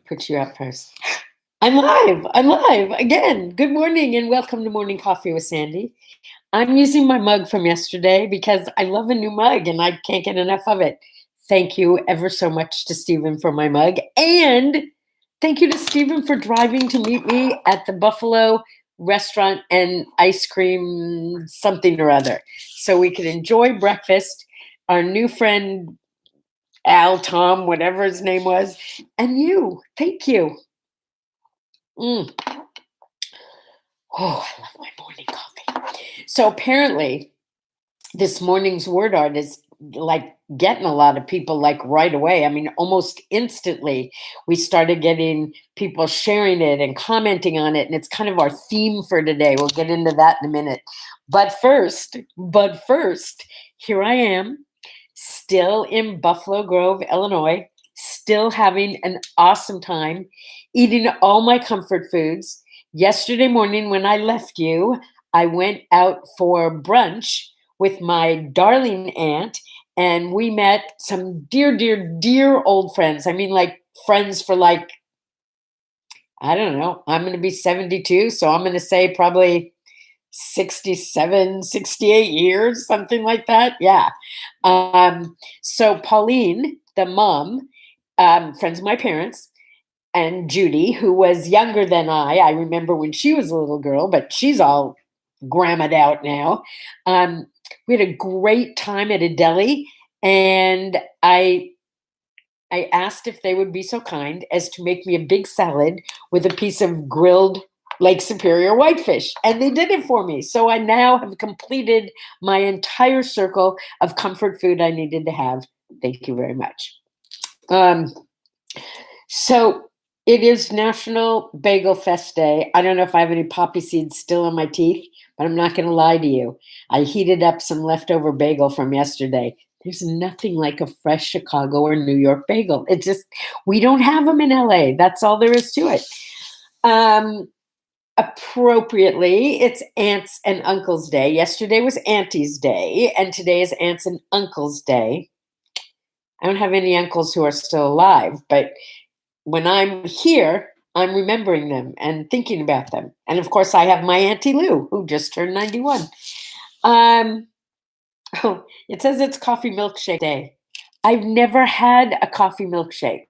Put you up first. I'm live. I'm live again. Good morning and welcome to Morning Coffee with Sandy. I'm using my mug from yesterday because I love a new mug and I can't get enough of it. Thank you ever so much to Stephen for my mug. And thank you to Stephen for driving to meet me at the Buffalo restaurant and ice cream something or other so we could enjoy breakfast. Our new friend Al, Tom, whatever his name was, and you. Thank you. Oh, I love my morning coffee. So apparently, this morning's word art is like getting a lot of people like right away. I mean, almost instantly, we started getting people sharing it and commenting on it, and it's kind of our theme for today. We'll get into that in a minute. But first, here I am, still in Buffalo Grove, Illinois, still having an awesome time, eating all my comfort foods. Yesterday morning, when I left you, I went out for brunch with my darling aunt, and we met some dear old friends. I mean, like friends for like, I don't know, I'm going to be 72, so I'm going to say probably 67, 68 years, something like that. Yeah. So Pauline, the mom, friends of my parents, and Judy, who was younger than I remember when she was a little girl, but she's all grandmaed out now. We had a great time at a deli, and I asked if they would be so kind as to make me a big salad with a piece of grilled Lake Superior whitefish, and they did it for me. So I now have completed my entire circle of comfort food I needed to have. Thank you very much. So it is National Bagel Fest Day. I don't know if I have any poppy seeds still in my teeth, but I'm not going to lie to you. I heated up some leftover bagel from yesterday. There's nothing like a fresh Chicago or New York bagel. It's just, we don't have them in LA. That's all there is to it. Appropriately, it's Aunts and Uncles Day. Yesterday was Auntie's Day, and today is Aunts and Uncles Day. I don't have any uncles who are still alive, but when I'm here, I'm remembering them and thinking about them. And of course, I have my Auntie Lou, who just turned 91. It says it's coffee milkshake day. I've never had a coffee milkshake,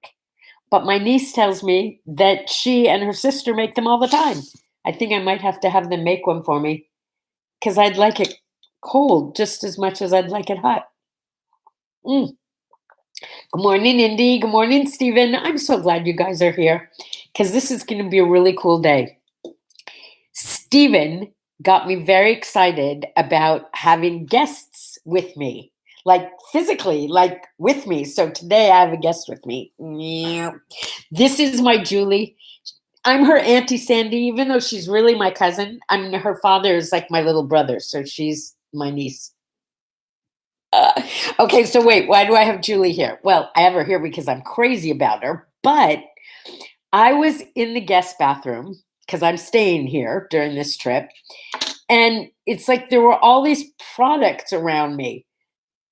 but my niece tells me that she and her sister make them all the time. I think I might have to have them make one for me because I'd like it cold just as much as I'd like it hot. Good morning, Indy. Good morning, Stephen. I'm so glad you guys are here because this is going to be a really cool day. Stephen got me very excited about having guests with me, like physically, like with me. So today I have a guest with me. This is my Julie. I'm her Auntie Sandy, even though she's really my cousin. I mean, her father is like my little brother, so she's my niece. Okay, so wait, why do I have Julie here? Well, I have her here because I'm crazy about her, but I was in the guest bathroom because I'm staying here during this trip, and it's like there were all these products around me.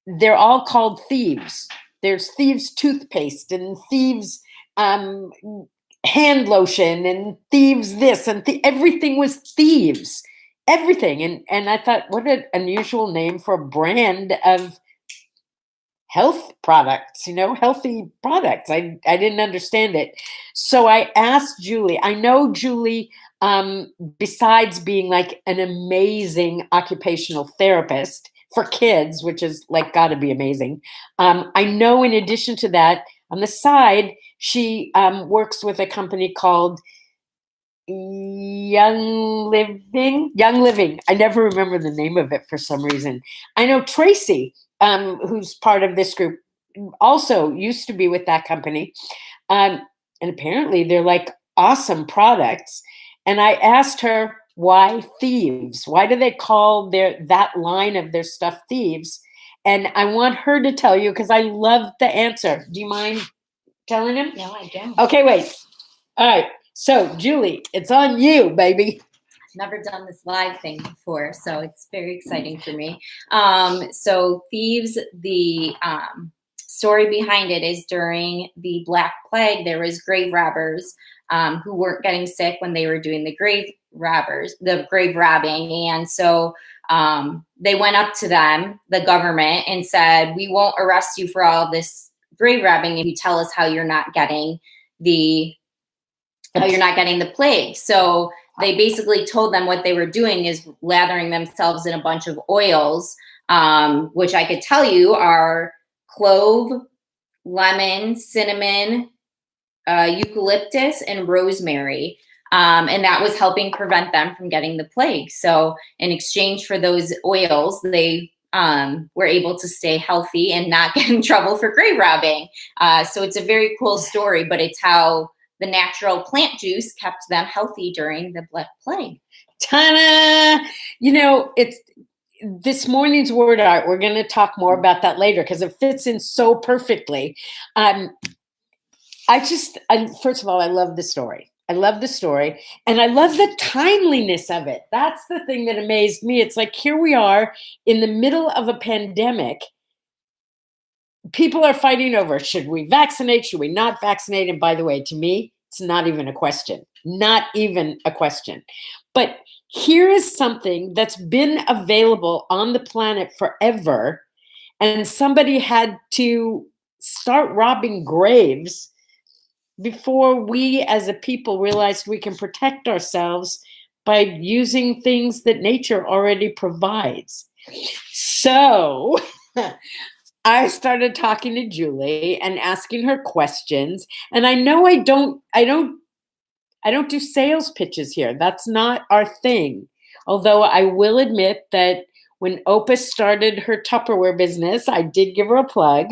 They're all called Thieves. There's Thieves toothpaste and Thieves hand lotion and Thieves this and everything was Thieves. Everything. And I thought, what an unusual name for a brand of health products, healthy products. I didn't understand it. So I asked Julie. I know Julie, besides being like an amazing occupational therapist for kids, which is like got to be amazing. I know in addition to that, on the side, she works with a company called Young Living. I never remember the name of it for some reason. I know Tracy, who's part of this group, also used to be with that company. And apparently they're like awesome products. And I asked her, why Thieves? Why do they call that line of their stuff Thieves? And I want her to tell you because I love the answer. Do you mind telling him? No, I don't. Okay, wait. All right. So, Julie, it's on you, baby. Never done this live thing before, so it's very exciting for me. So Thieves, the story behind it is during the Black Plague, there was grave robbers who weren't getting sick when they were doing the grave robbing. And so they went up to them, the government, and said, we won't arrest you for all this grave robbing if you tell us how you're not getting the plague. So they basically told them what they were doing is lathering themselves in a bunch of oils, which I could tell you are clove, lemon, cinnamon, eucalyptus, and rosemary. And that was helping prevent them from getting the plague. So in exchange for those oils, they were able to stay healthy and not get in trouble for grave robbing. So it's a very cool story, but it's how the natural plant juice kept them healthy during the Black Plague. Ta-da! It's this morning's word art. We're going to talk more about that later because it fits in so perfectly. First of all, I love the story. And I love the timeliness of it. That's the thing that amazed me. It's like, here we are in the middle of a pandemic. People are fighting over, should we vaccinate? Should we not vaccinate? And by the way, to me, it's not even a question. Not even a question. But here is something that's been available on the planet forever. And somebody had to start robbing graves before we as a people realized we can protect ourselves by using things that nature already provides. So I started talking to Julie and asking her questions. And I know I don't do sales pitches here. That's not our thing. Although I will admit that when Opus started her Tupperware business, I did give her a plug.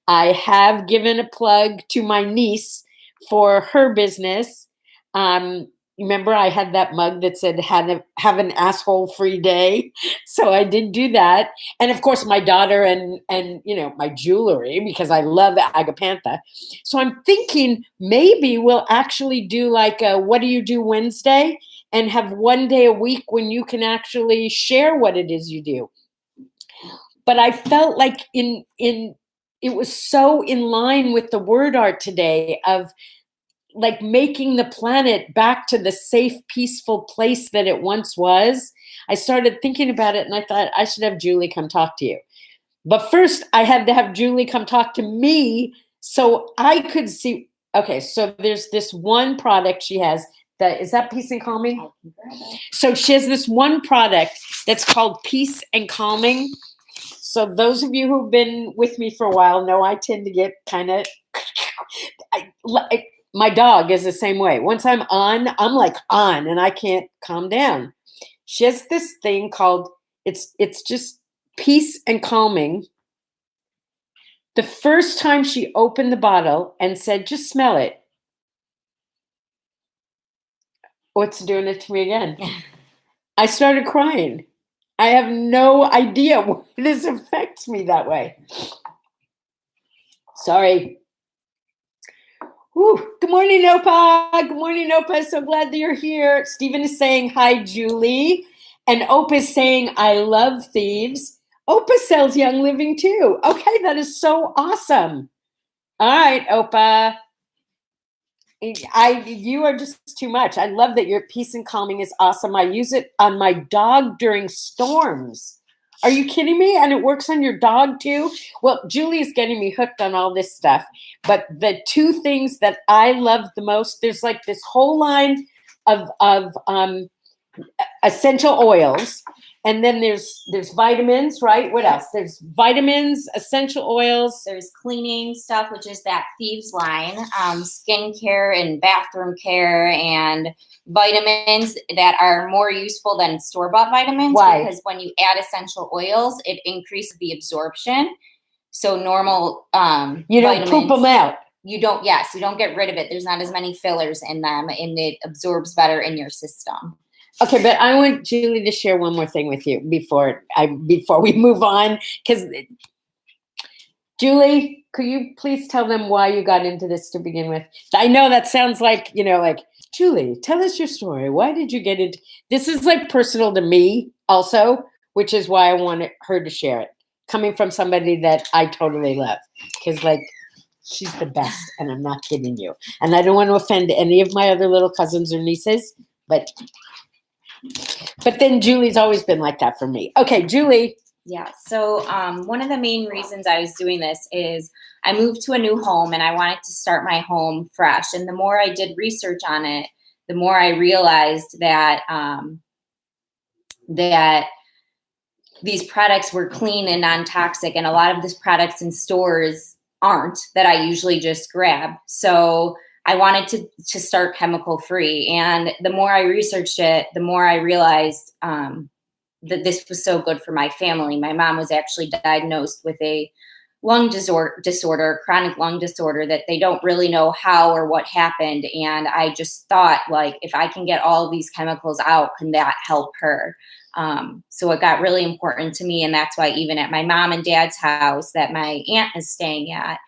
I have given a plug to my niece for her business. Remember, I had that mug that said, have an asshole-free day. So I did do that. And of course, my daughter and my jewelry, because I love Agapantha. So I'm thinking maybe we'll actually do like a What Do You Do Wednesday and have one day a week when you can actually share what it is you do. But I felt like it was so in line with the word art today of like making the planet back to the safe, peaceful place that it once was. I started thinking about it and I thought I should have Julie come talk to you. But first I had to have Julie come talk to me so I could see. Okay, so there's this one product she has is that Peace and Calming? So she has this one product that's called Peace and Calming. So those of you who've been with me for a while know I tend to get kind of, my dog is the same way. Once I'm like on and I can't calm down. She has this thing called, it's just Peace and Calming. The first time she opened the bottle and said, just smell it. What's doing it to me again? I started crying. I have no idea why this affects me that way. Sorry. Ooh, good morning, Opa. Good morning, Opa. So glad that you're here. Stephen is saying, hi, Julie. And Opa is saying, I love thieves. Opa sells Young Living too. Okay, that is so awesome. All right, Opa. You are just too much. I love that your Peace and Calming is awesome. I use it on my dog during storms. Are you kidding me? And it works on your dog too? Well, Julie is getting me hooked on all this stuff. But the two things that I love the most, there's like this whole line of essential oils. And then there's vitamins, right? What else? There's vitamins, essential oils. There's cleaning stuff, which is that Thieves line, skincare and bathroom care, and vitamins that are more useful than store-bought vitamins. Why? Because when you add essential oils, it increases the absorption. So normal you don't vitamins, poop them out. You don't get rid of it. There's not as many fillers in them, and it absorbs better in your system. Okay, but I want Julie to share one more thing with you before we move on. Because Julie, could you please tell them why you got into this to begin with? I know that sounds like, like, Julie, tell us your story. Why did you get into this? Is like personal to me also, which is why I wanted her to share it. coming from somebody that I totally love. Because, like, she's the best, and I'm not kidding you. And I don't want to offend any of my other little cousins or nieces, but then Julie's always been like that for me. Okay, Julie. Yeah. So one of the main reasons I was doing this is I moved to a new home and I wanted to start my home fresh. And the more I did research on it, the more I realized that that these products were clean and non-toxic, and a lot of these products in stores aren't, that I usually just grab. So I wanted to start chemical free. And the more I researched it, the more I realized that this was so good for my family. My mom was actually diagnosed with a lung disorder, chronic lung disorder, that they don't really know how or what happened. And I just thought, like, if I can get all of these chemicals out, can that help her? So it got really important to me. And that's why even at my mom and dad's house that my aunt is staying at,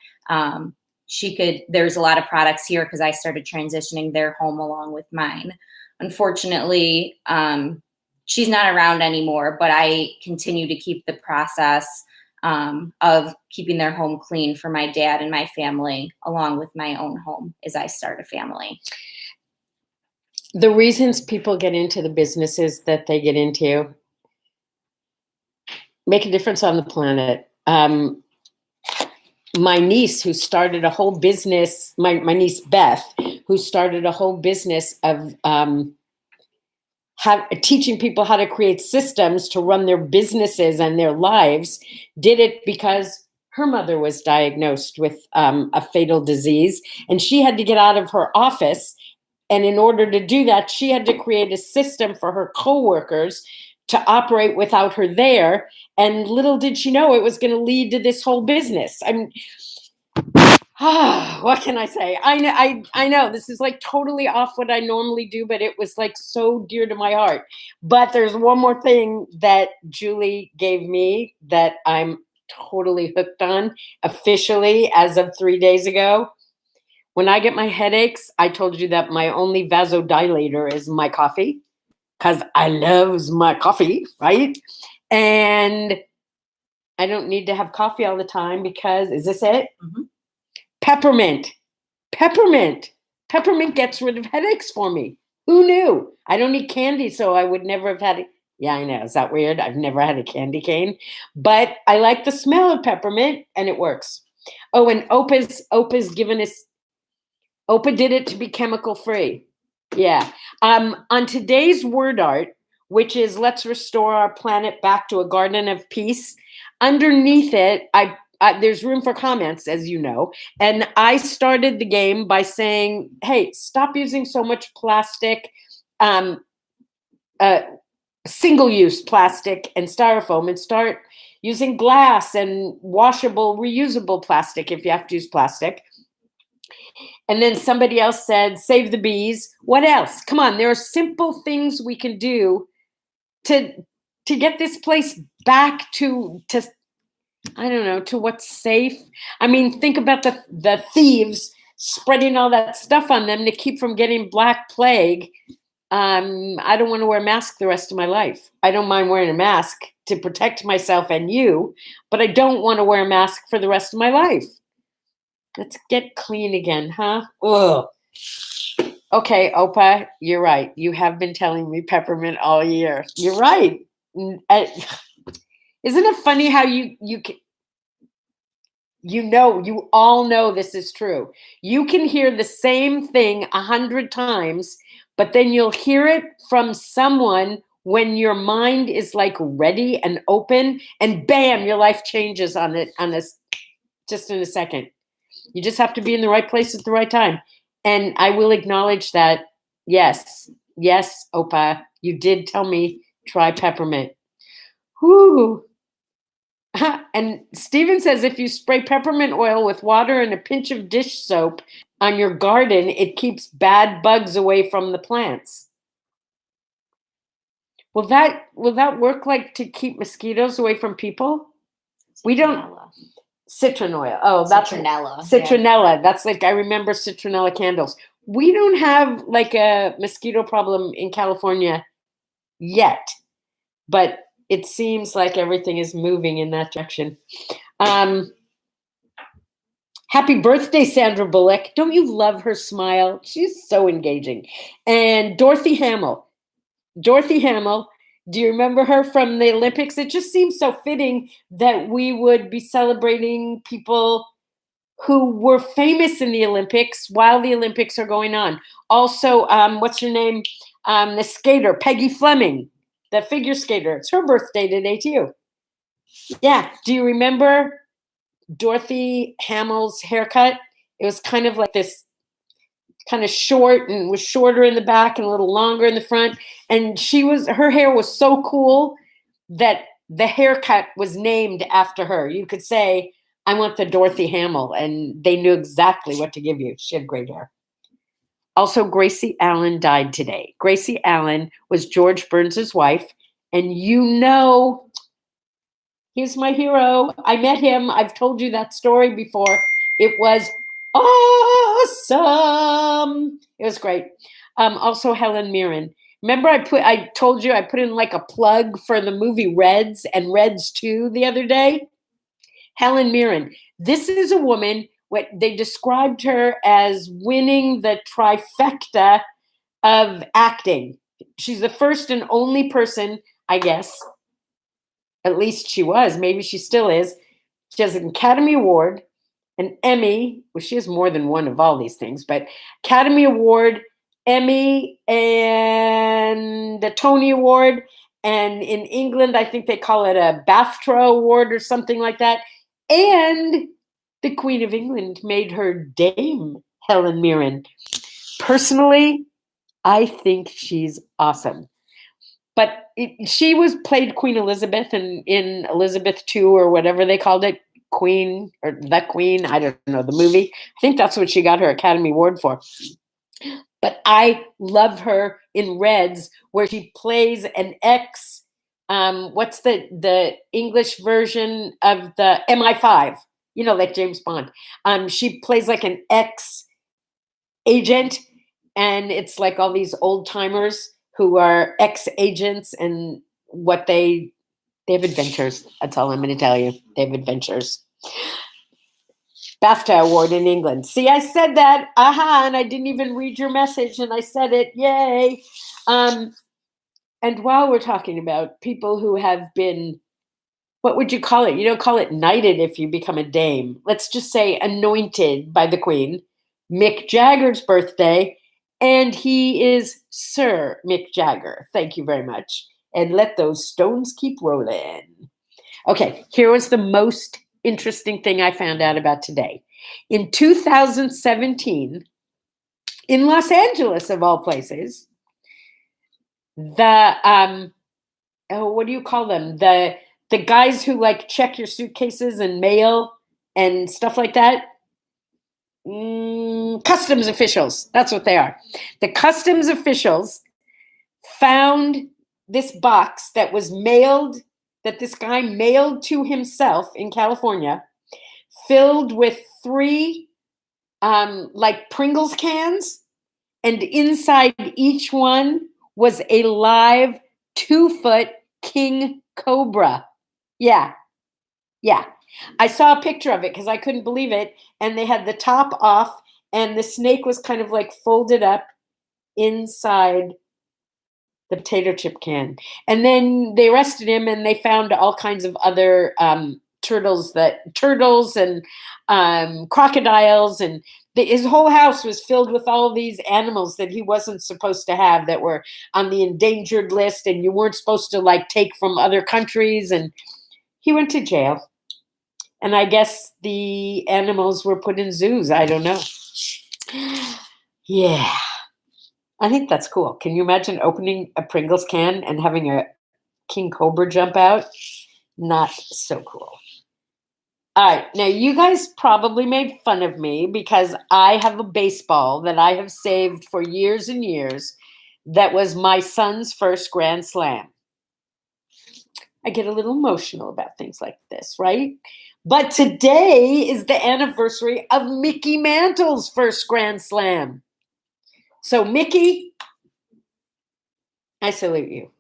there's a lot of products here because I started transitioning their home along with mine. Unfortunately, she's not around anymore, but I continue to keep the process of keeping their home clean for my dad and my family, along with my own home as I start a family. The reasons people get into the businesses that they get into make a difference on the planet. My niece, who started a whole business, my niece Beth, who started a whole business of teaching people how to create systems to run their businesses and their lives, did it because her mother was diagnosed with a fatal disease, and she had to get out of her office. And in order to do that, she had to create a system for her coworkers to operate without her there. And little did she know it was going to lead to this whole business. I mean, what can I say? I know this is like totally off what I normally do, but it was like so dear to my heart. But there's one more thing that Julie gave me that I'm totally hooked on officially as of 3 days ago. When I get my headaches, I told you that my only vasodilator is my coffee, because I loves my coffee, right? And I don't need to have coffee all the time because, is this it? Mm-hmm. Peppermint gets rid of headaches for me. Who knew? I don't eat candy, so I would never have had it. Yeah, I know. Is that weird? I've never had a candy cane, but I like the smell of peppermint and it works. Oh, and Opa's given us, Opa did it to be chemical free. Yeah. On today's word art, which is let's restore our planet back to a garden of peace, underneath it, there's room for comments, as you know. And I started the game by saying, hey, stop using so much plastic, single-use plastic and styrofoam, and start using glass and washable, reusable plastic if you have to use plastic. And then somebody else said, save the bees. What else? Come on, there are simple things we can do to get this place back to I don't know, to what's safe. I mean, think about the thieves spreading all that stuff on them to keep from getting Black Plague. I don't want to wear a mask the rest of my life. I don't mind wearing a mask to protect myself and you, but I don't want to wear a mask for the rest of my life. Let's get clean again, huh? Ugh. Okay, Opa, you're right. You have been telling me peppermint all year. You're right. Isn't it funny how you all know this is true. You can hear the same thing 100 times, but then you'll hear it from someone when your mind is like ready and open, and bam, your life changes on this just in a second. You just have to be in the right place at the right time. And I will acknowledge that, yes, Opa, you did tell me try peppermint. Whoo. And Steven says if you spray peppermint oil with water and a pinch of dish soap on your garden, it keeps bad bugs away from the plants. Will that work like to keep mosquitoes away from people? We don't. Citron oil. Oh, that's citronella. Citronella. Yeah. That's like, I remember citronella candles. We don't have like a mosquito problem in California yet, but it seems like everything is moving in that direction. Um, Happy birthday, Sandra Bullock. Don't you love her smile? She's so engaging. And Dorothy Hamill. Dorothy Hamill. Do you remember her from the Olympics? It just seems so fitting that we would be celebrating people who were famous in the Olympics while the Olympics are going on. Also, what's her name? The skater, Peggy Fleming, the figure skater. It's her birthday today, too. Yeah. Do you remember Dorothy Hamill's haircut? It was kind of like this kind of short and was shorter in the back and a little longer in the front. And her hair was so cool that the haircut was named after her. You could say, I want the Dorothy Hamill, and they knew exactly what to give you. She had great hair. Also, Gracie Allen died today. Gracie Allen was George Burns's wife, and he's my hero. I met him. I've told you that story before. It was awesome. It was great. Also, Helen Mirren. Remember, I told you I put in like a plug for the movie Reds and Reds 2 the other day. Helen Mirren. This is a woman, what they described her as winning the trifecta of acting. She's the first and only person, I guess, at least she was, maybe she still is. She has an Academy Award, an Emmy. Well, she has more than one of all these things, but Academy Award, Emmy, and the Tony Award. And in England, I think they call it a BAFTA Award or something like that. And the Queen of England made her Dame Helen Mirren. Personally, I think she's awesome. But she played Queen Elizabeth in Elizabeth II or whatever they called it, Queen or the Queen. I don't know, the movie. I think that's what she got her Academy Award for. But I love her in Reds, where she plays an ex. What's the English version of the MI5? You know, like James Bond. She plays like an ex agent, and it's like all these old timers who are ex-agents, and they have adventures. That's all I'm going to tell you. They have adventures. BAFTA Award in England. See, I said that. Aha, and I didn't even read your message, and I said it. Yay. And while we're talking about people who have been, what would you call it? You don't call it knighted if you become a dame. Let's just say anointed by the Queen. Mick Jagger's birthday. And he is Sir Mick Jagger. Thank you very much. And let those stones keep rolling. Okay, here was the most interesting thing I found out about today. In 2017, in Los Angeles, of all places, the what do you call them? The guys who like check your suitcases and mail and stuff like that. Customs officials. That's what they are. The customs officials found this box that this guy mailed to himself in California, filled with 3 like Pringles cans, and inside each one was a live 2-foot king cobra. Yeah. I saw a picture of it because I couldn't believe it. And they had the top off, and the snake was kind of like folded up inside the potato chip can. And then they arrested him, and they found all kinds of other turtles and crocodiles, and his whole house was filled with all these animals that he wasn't supposed to have, that were on the endangered list, and you weren't supposed to like take from other countries. And he went to jail. And I guess the animals were put in zoos. I don't know. Yeah. I think that's cool. Can you imagine opening a Pringles can and having a king cobra jump out? Not so cool. All right. Now, you guys probably made fun of me because I have a baseball that I have saved for years and years that was my son's first Grand Slam. I get a little emotional about things like this, right? But today is the anniversary of Mickey Mantle's first Grand Slam. So, Mickey, I salute you.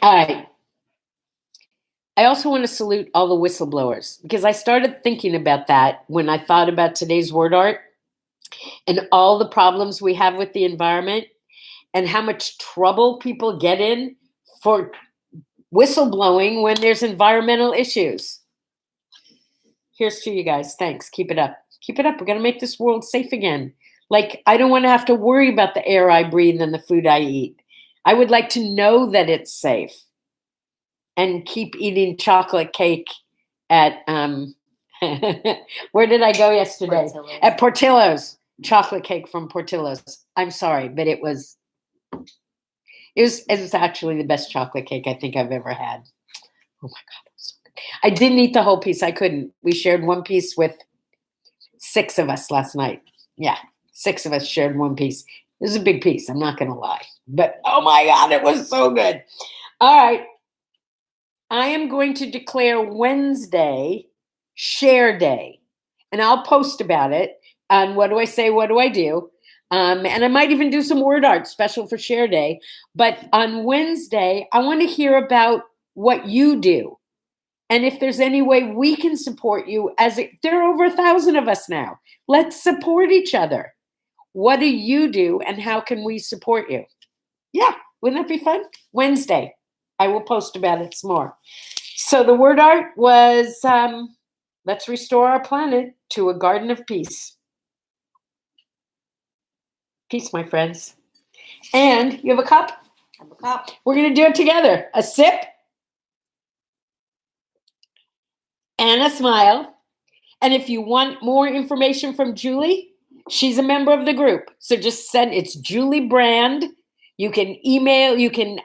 All right. I also want to salute all the whistleblowers because I started thinking about that when I thought about today's word art and all the problems we have with the environment and how much trouble people get in for whistleblowing when there's environmental issues. Here's to you guys. Thanks. Keep it up. Keep it up. We're going to make this world safe again. Like, I don't want to have to worry about the air I breathe and the food I eat. I would like to know that it's safe and keep eating chocolate cake at, where did I go yesterday? Portillo's. At Portillo's. Chocolate cake from Portillo's. I'm sorry, but it was actually the best chocolate cake I think I've ever had. Oh my God, it was so good. I didn't eat the whole piece. I couldn't. We shared one piece with 6 of us last night. Yeah, 6 of us shared one piece. It was a big piece, I'm not going to lie. But oh my God, it was so good. All right. I am going to declare Wednesday Share Day. And I'll post about it. And what do I say? What do I do? And I might even do some word art special for Share Day. But on Wednesday, I want to hear about what you do. And if there's any way we can support you, there are over 1,000 of us now. Let's support each other. What do you do and how can we support you? Yeah, wouldn't that be fun? Wednesday. I will post about it some more. So the word art was, let's restore our planet to a garden of peace. Peace, my friends. And you have a cup? I have a cup. We're going to do it together. A sip and a smile. And if you want more information from Julie, she's a member of the group. So just send, it's Julie Brand. You can email, you can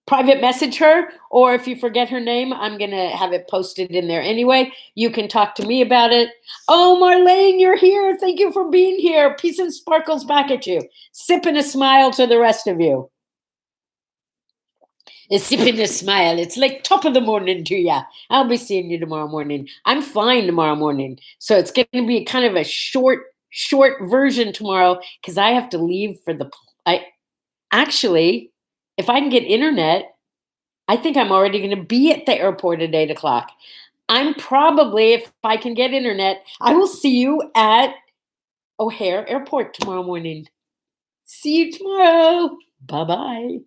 private message her, or if you forget her name, I'm going to have it posted in there anyway. You can talk to me about it. Oh, Marlene, you're here. Thank you for being here. Peace and sparkles back at you. Sip and a smile to the rest of you. A sip and a smile. It's like top of the morning to ya. I'll be seeing you tomorrow morning. I'm flying tomorrow morning. So it's going to be kind of a short version tomorrow because I have to leave for actually, if I can get internet, I think I'm already going to be at the airport at 8 o'clock. I'm probably, if I can get internet, I will see you at O'Hare Airport tomorrow morning. See you tomorrow. Bye-bye.